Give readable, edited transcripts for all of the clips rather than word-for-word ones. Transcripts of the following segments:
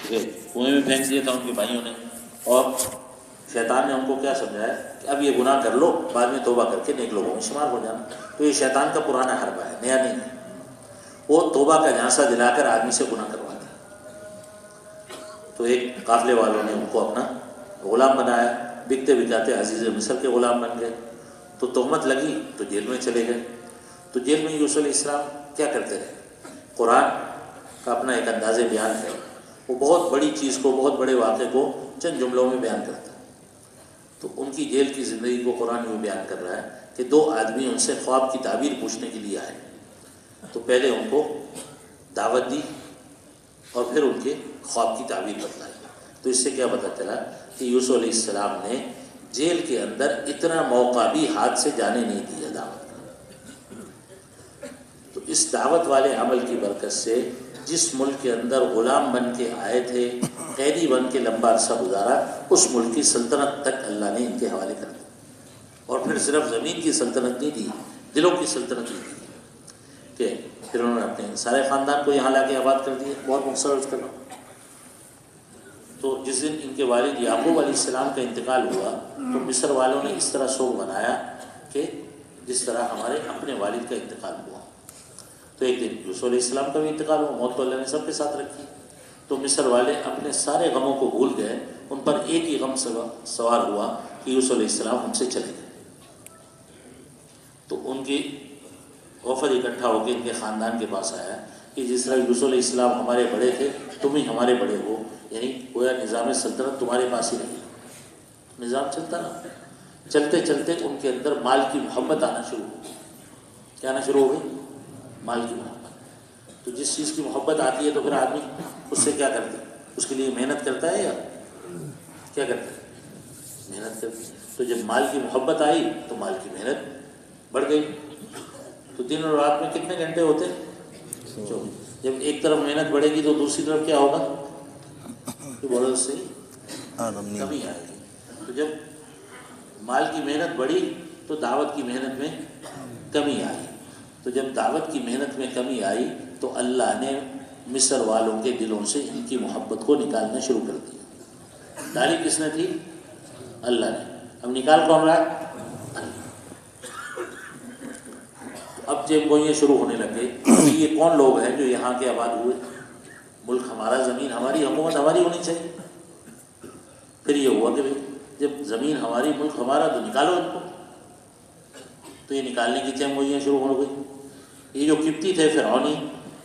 کنویں میں پھینک دیا تھا ان کے بھائیوں نے، اور شیطان نے ان کو کیا سمجھایا کہ اب یہ گناہ کر لو، بعد میں توبہ کر کے نیک لوگوں میں شمار ہو جانا۔ تو یہ شیطان کا پرانا حربہ ہے، نیا نہیں ہے۔ وہ توبہ کا جھانسا دلا کر آدمی سے گناہ کرواتا ہے۔ تو ایک قافلے والوں نے ان کو اپنا غلام بنایا، بکتے بکاتے عزیز مصر کے غلام بن گئے۔ تو تہمت لگی تو جیل میں چلے گئے۔ تو جیل میں یوسف علیہ السلام کیا کرتے رہے؟ قرآن کا اپنا ایک انداز بیان ہے، وہ بہت بڑی چیز کو، بہت بڑے واقعے کو چند جملوں میں بیان کرتا ہے۔ تو ان کی جیل کی زندگی کو قرآن یوں بیان کر رہا ہے کہ دو آدمی ان سے خواب کی تعبیر پوچھنے کے لیے آئے۔ تو پہلے ان کو دعوت دی اور پھر ان کے خواب کی تعبیر بتلائی۔ تو اس سے کیا پتہ چلا کہ یوسف علیہ السلام نے جیل کے اندر اتنا موقع بھی ہاتھ سے جانے نہیں دیا دعوت کا۔ تو اس دعوت والے عمل کی برکت سے جس ملک کے اندر غلام بن کے آئے تھے، قیدی بن کے لمبا عرصہ گزارا، اس ملک کی سلطنت تک اللہ نے ان کے حوالے کر دی۔ اور پھر صرف زمین کی سلطنت نہیں دی، دلوں کی سلطنت بھی دی کہ پھر انہوں نے اپنے سارے خاندان کو یہاں لا کے آباد کر دیا۔ بہت مختصر کر رہا ہوں۔ تو جس دن ان کے والد یعقوب علیہ السلام کا انتقال ہوا تو مصر والوں نے اس طرح سوگ منایا کہ جس طرح ہمارے اپنے والد کا انتقال ہوا۔ تو ایک دن یوسف علیہ السلام کا بھی انتقال ہوا، موت تو اللہ نے سب کے ساتھ رکھی۔ تو مصر والے اپنے سارے غموں کو بھول گئے، ان پر ایک ہی غم سوار ہوا کہ یوسف علیہ السلام ہم سے چلے گئے۔ تو ان کی وفد اکٹھا ہو کے ان کے خاندان کے پاس آیا کہ جس طرح یوسف علیہ السلام ہمارے بڑے تھے، تم ہی ہمارے بڑے ہو، یعنی گویا نظام سلطنت تمہارے پاس ہی رہی۔ نظام چلتا رہا، چلتے چلتے ان کے اندر مال کی محبت آنا شروع ہو گئی۔ کیا آنا شروع ہو گئی؟ مال کی محبت۔ تو جس چیز کی محبت آتی ہے تو پھر آدمی اس سے کیا کرتا ہے؟ اس کے لیے محنت کرتا ہے یا کیا کرتا ہے؟ محنت کرتا ہے۔ تو جب مال کی محبت آئی تو مال کی محنت بڑھ گئی۔ تو دن اور رات میں کتنے گھنٹے ہوتے؟ 24۔ جب ایک طرف محنت بڑھے گی تو دوسری طرف کیا ہوگا؟ تو بڑھو سے کمی آئے گی۔ تو جب مال کی محنت بڑھی تو دعوت کی محنت میں کمی آئی۔ تو جب دعوت کی محنت میں کمی آئی تو اللہ نے مصر والوں کے دلوں سے ان کی محبت کو نکالنا شروع کر دیا۔ ڈالی کس نے تھی؟ اللہ نے۔ اب نکال کون رہا ہے؟ اب جب گوئیاں شروع ہونے لگے کہ یہ کون لوگ ہیں جو یہاں کے آباد ہوئے، ملک ہمارا، زمین ہماری، حکومت ہماری ہونی چاہیے۔ پھر یہ ہوا کہ جب زمین ہماری، ملک ہمارا، تو نکالو ان کو۔ تو یہ نکالنے کی جنگ گوئیاں شروع ہو گئی۔ یہ جو قبطی تھے فرعونی،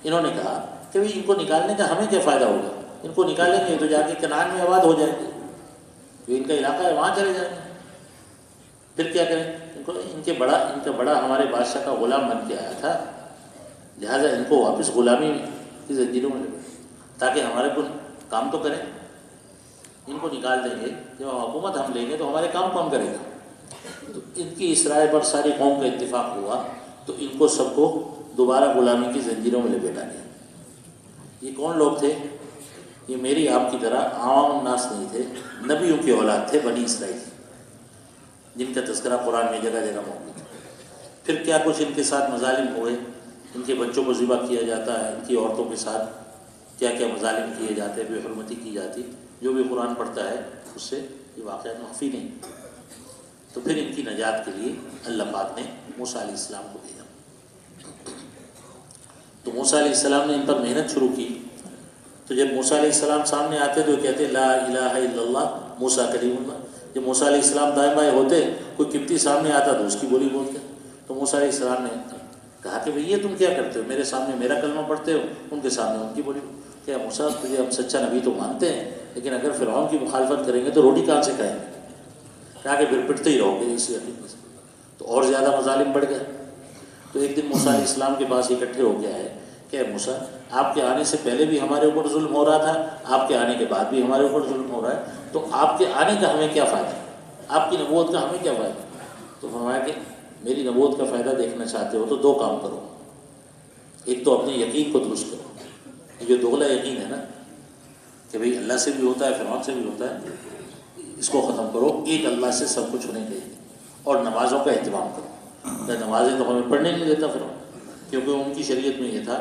انہوں نے کہا کہ ان کو نکالنے کا ہمیں کیا فائدہ ہوگا؟ ان کو نکالیں گے تو جا کے کنعان میں آباد ہو جائیں گے، جو ان کا علاقہ ہے وہاں چلے جائیں گے۔ پھر کیا کریں؟ ان کا بڑا ہمارے بادشاہ کا غلام بن کے آیا تھا، لہٰذا ان کو واپس غلامی کی زنجیروں میں لے تاکہ ہمارے کو کام تو کریں۔ ان کو نکال دیں گے، جب حکومت ہم لیں گے تو ہمارے کام کون کرے گا؟ تو ان کی اس رائے پر ساری قوم کا اتفاق ہوا تو ان کو سب کو دوبارہ غلامی کی زنجیروں میں لپیٹا گیا۔ یہ کون لوگ تھے؟ یہ میری آپ کی طرح عوام الناس نہیں تھے، نبیوں کی اولاد تھے، بنی اسرائیل، جن کا تذکرہ قرآن میں جگہ جگہ موجود ہے۔ پھر کیا کچھ ان کے ساتھ مظالم ہوئے، ان کے بچوں کو ذبح کیا جاتا ہے، ان کی عورتوں کے ساتھ کیا کیا مظالم کیے جاتے، بے حرمتی کی جاتی، جو بھی قرآن پڑھتا ہے اس سے یہ واقعات مخفی نہیں۔ تو پھر ان کی نجات کے لیے اللہ پاک نے موسیٰ علیہ السلام کو بھیجا۔ تو موسیٰ علیہ السلام نے ان پر محنت شروع کی۔ تو جب موسیٰ علیہ السلام سامنے آتے تو کہتے لا الہ الا اللہ موسیٰ کلیم اللہ۔ جب موسیٰ علیہ السلام دائیں بائیں ہوتے، کوئی قبطی سامنے آتا تو اس کی بولی بولتے۔ تو موسیٰ علیہ السلام نے کہا کہ بھئی یہ تم کیا کرتے ہو؟ میرے سامنے میرا کلمہ پڑھتے ہو، ان کے سامنے ان کی بولی۔ کیا موسیٰ تجھے ہم سچا نبی تو مانتے ہیں، لیکن اگر فرعون کی مخالفت کریں گے تو روٹی کہاں سے کھائیں گے؟ کہا کہ پھر پٹتے ہی رہو گے اسی عقیدے سے۔ تو اور زیادہ مظالم بڑھ گئے۔ تو ایک دن موسیٰ علیہ السلام کے پاس اکٹھے ہو گیا ہے کہ موسیٰ، آپ کے آنے سے پہلے بھی ہمارے اوپر ظلم ہو رہا تھا، آپ کے آنے کے بعد بھی ہمارے اوپر ظلم ہو رہا ہے، تو آپ کے آنے کا ہمیں کیا فائدہ؟ آپ کی نبوت کا ہمیں کیا فائدہ؟ تو فرمایا کہ میری نبوت کا فائدہ دیکھنا چاہتے ہو تو دو کام کرو۔ ایک تو اپنے یقین کو درست کرو، یہ جو دوغلا یقین ہے نا کہ بھئی اللہ سے بھی ہوتا ہے، فرعون سے بھی ہوتا ہے، اس کو ختم کرو۔ ایک اللہ سے سب کچھ ہونے چاہیے، اور نمازوں کا اہتمام کرو۔ نمازیں تو ہمیں پڑھنے نہیں دیتا فرعون، کیونکہ ان کی شریعت میں یہ تھا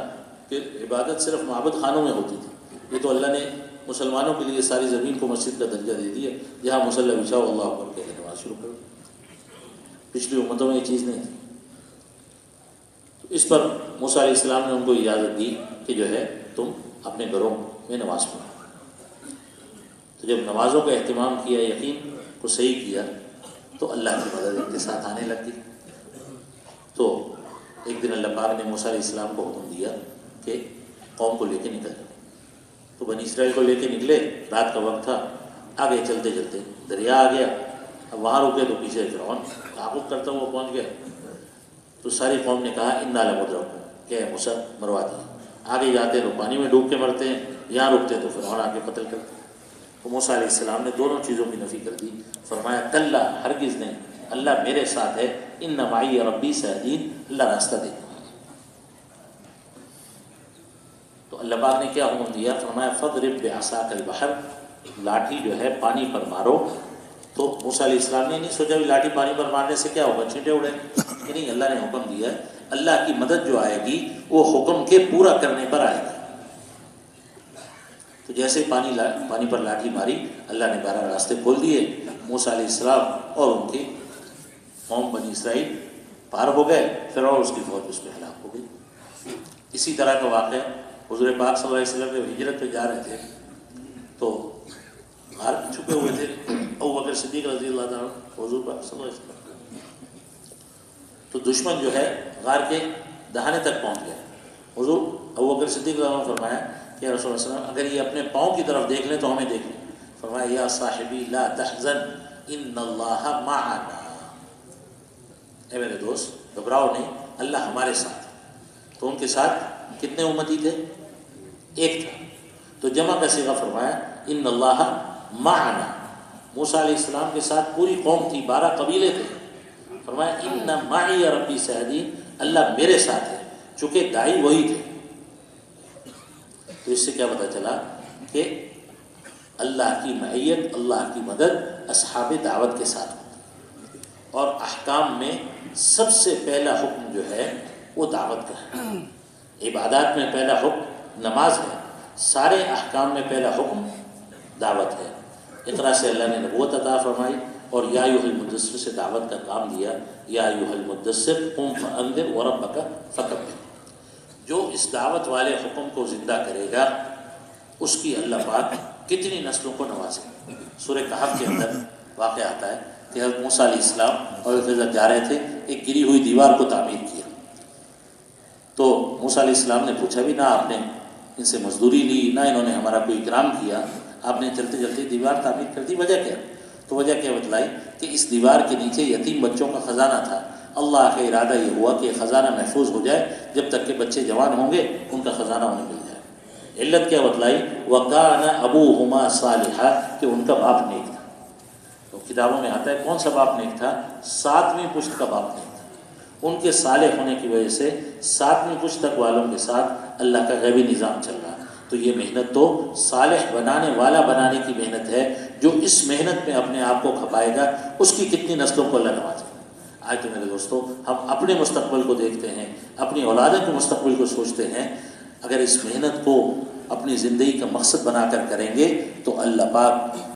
کہ عبادت صرف معبد خانوں میں ہوتی تھی۔ یہ تو اللہ نے مسلمانوں کے لیے ساری زمین کو مسجد کا درجہ دے دیا، جہاں مصلی بچھاؤ اللہ اکبر کہہ کے نماز شروع کرو۔ پچھلی امتوں میں یہ چیز نہیں تھی۔ تو اس پر موسیٰ علیہ السلام نے ان کو اجازت دی کہ جو ہے تم اپنے گھروں میں نماز پڑھو۔ تو جب نمازوں کا اہتمام کیا، یقین کو صحیح کیا، تو اللہ کی مدد ان کے ساتھ آنے لگ گئی۔ تو ایک دن اللہ پاک نے موسیٰ علیہ السلام کو حکم دیا کہ قوم کو لے کے نکل جاؤ۔ تو بنی اسرائیل کو لے کے نکلے، رات کا وقت تھا، آگے چلتے چلتے دریا آ گیا، اب وہاں رکے تو پیچھے فرعون تعاقب کرتا ہوا پہنچ گیا۔ تو ساری قوم نے کہا انا لمدرکون، کہ موسیٰ مروا دیا۔ آگے جاتے تو پانی میں ڈوب کے مرتے ہیں، یہاں رکتے تو فرعون آ کے قتل کرتے۔ تو موسیٰ علیہ السلام نے دونوں چیزوں کی نفی کر دی، فرمایا کلا، ہرگز نہیں، اللہ میرے ساتھ ہے، ان معی ربی سیہدین، اللہ راستہ دے گا۔ تو اللہ پاک نے کیا حکم دیا؟ فرمایا فضرب بعصاک البحر، لاٹھی جو ہے پانی پر مارو۔ تو موسیٰ علیہ السلام نے نہیں سوچا بھی لاٹھی پانی پر مارنے سے کیا ہوگا، چھینٹے اڑیں گے، نہیں، اللہ نے حکم دیا ہے، اللہ کی مدد جو آئے گی وہ حکم کے پورا کرنے پر آئے گی۔ تو جیسے پانی پر لاٹھی ماری، اللہ نے 12 راستے کھول دیے، موسیٰ علیہ السلام اور ان کی قوم بنی اسرائیل پار ہو گئے، فرعون اس کی فوج اس میں ہلاک ہو گئی۔ اسی طرح کا واقعہ حضور پاک صلی اللہ علیہ وسلم جب ہجرت پہ جا رہے تھے تو غار میں چھپے ہوئے تھے ابو بکر صدیق رضی اللہ عنہ، حضور پاک صلی اللہ علیہ وسلم، تو دشمن جو ہے غار کے دہانے تک پہنچ گیا۔ حضور ابو بکر صدیق رضی اللہ عنہ فرمایا کہ رسول اللہ صلی اللہ علیہ وسلم اگر یہ اپنے پاؤں کی طرف دیکھ لیں تو ہمیں دیکھ لیں۔ فرمایا یا صاحبی لا تحزن ان اللہ معنا، اے میرے دوست گھبراؤ نہیں، اللہ ہمارے ساتھ ہے۔ تو ان کے ساتھ کتنے امتی تھے؟ ایک تھا، تو جمع کا صیغہ فرمایا ان اللہ معنا۔ موسیٰ علیہ السلام کے ساتھ پوری قوم تھی، 12 قبیلے تھے، فرمایا ان معی ربی سیہدین، اللہ میرے ساتھ ہے، چونکہ داعی وہی تھے۔ تو اس سے کیا پتہ چلا کہ اللہ کی معیت، اللہ کی مدد اصحاب دعوت کے ساتھ ہوتی ہے۔ اور احکام میں سب سے پہلا حکم جو ہے وہ دعوت کا ہے۔ عبادات میں پہلا حکم نماز ہے، سارے احکام میں پہلا حکم دعوت ہے۔ اقرا سے اللہ نے نبوت عطا فرمائی، اور یا ایھا المدثر سے دعوت کا کام دیا، یا ایھا المدثر قم فانذر وربک فکبر۔ جو اس دعوت والے حکم کو زندہ کرے گا اس کی اللہ پاک کتنی نسلوں کو نوازے گا۔ سورہ کہف کے اندر واقعہ آتا ہے کہ حضرت موسیٰ علیہ السلام اور حضرت جا رہے تھے، ایک گری ہوئی دیوار کو تعمیر کیا۔ تو موسیٰ علیہ السلام نے پوچھا بھی نہ آپ نے ان سے مزدوری لی، نہ انہوں نے ہمارا کوئی اکرام کیا، آپ نے چلتے چلتے دیوار تعمیر کر دی، وجہ کیا؟ تو وجہ کیا بتلائی کہ اس دیوار کے نیچے یتیم بچوں کا خزانہ تھا، اللہ کا ارادہ یہ ہوا کہ خزانہ محفوظ ہو جائے، جب تک کہ بچے جوان ہوں گے ان کا خزانہ انہیں مل جائے۔ علت کیا بتلائی؟ وَكَانَ أَبُوهُمَا صَالِحًا، کہ ان کا باپ نیک تھا۔ تو کتابوں میں آتا ہے کون سا باپ نیک تھا؟ 7ویں پشت کا باپ نیک تھا۔ ان کے صالح ہونے کی وجہ سے 7ویں پشت تک والوں کے ساتھ اللہ کا غیبی نظام چل رہا۔ تو یہ محنت تو صالح بنانے والا بنانے کی محنت ہے، جو اس محنت میں اپنے آپ کو کھپائے گا اس کی کتنی نسلوں کو اللہ نوازے گا۔ آج تو میرے دوستو ہم اپنے مستقبل کو دیکھتے ہیں، اپنی اولادوں کے مستقبل کو سوچتے ہیں، اگر اس محنت کو اپنی زندگی کا مقصد بنا کر کریں گے تو اللہ پاک